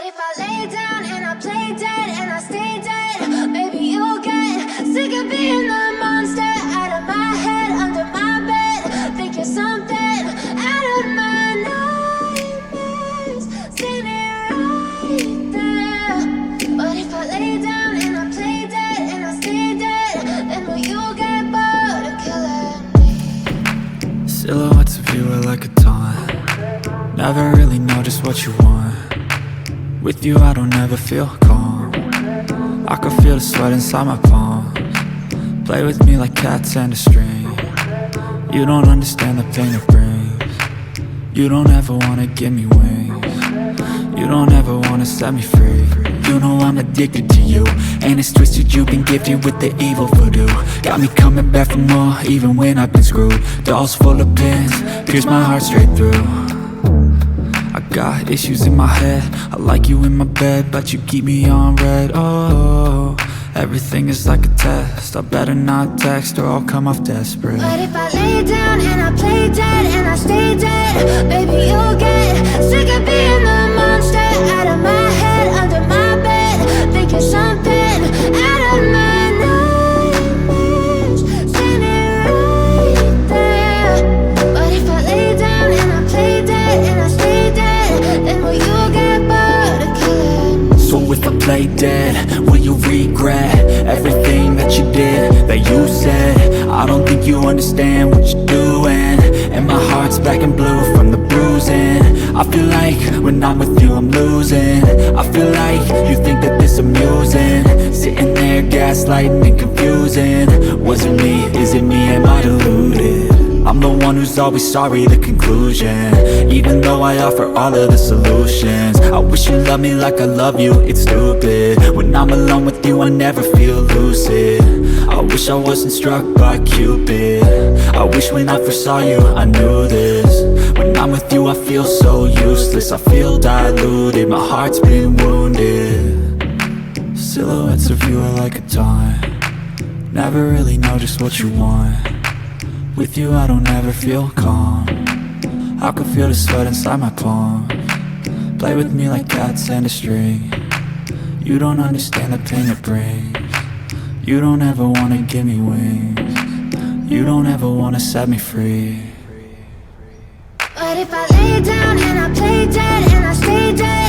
if I lay down and I play dead and I stay dead? Maybe you'll get sick of being the monster out of my head, under my bed. Think you're something out of my nightmares, standing right there. But if I lay down and I play dead and I stay dead, then will you get bored of killing me? Silhouettes of you are like a taunt. Never really know just what you want. With you I don't ever feel calm. I can feel the sweat inside my palms. Play with me like cats and a string. You don't understand the pain it brings. You don't ever wanna give me wings. You don't ever wanna set me free. You know I'm addicted to you, and it's twisted, you've been gifted with the evil voodoo. Got me coming back for more, even when I've been screwed. Dolls full of pins, pierce my heart straight through. I got issues in my head, I like you in my bed, but you keep me on red. Oh, everything is like a test, I better not text or I'll come off desperate. But if I lay down and I play dead and I stay dead, baby you'll get sick of being the monster out of my head, under my bed. Think you're something out of my nightmares, standing right there. But if I lay down and I play dead and I stay dead, then will you get bored of killing me? So if I play dead, will you regret everything that you did, that you said? I don't think you understand what you're doing, and my heart's black and blue from the bruising. I feel like when I'm with you I'm losing. I feel like you think that this amusing, sitting there gaslighting and confusing. Was it me? Is it me? Am I deluded? I'm the one who's always sorry, the conclusion, even though I offer all of the solutions. I wish you loved me like I love you, it's stupid. When I'm alone with you I never feel lucid. I wish I wasn't struck by Cupid. I wish when I first saw you I knew this. When I'm with you I feel so useless, I feel diluted, my heart's been wounded. Silhouettes of you are like a taunt. Never really know just what you want. With you I don't ever feel calm. I can feel the sweat inside my palms. Play with me like cats and a string. You don't understand the pain it brings. You don't ever wanna give me wings. You don't ever wanna set me free. But if I lay down and I play dead and I stay dead,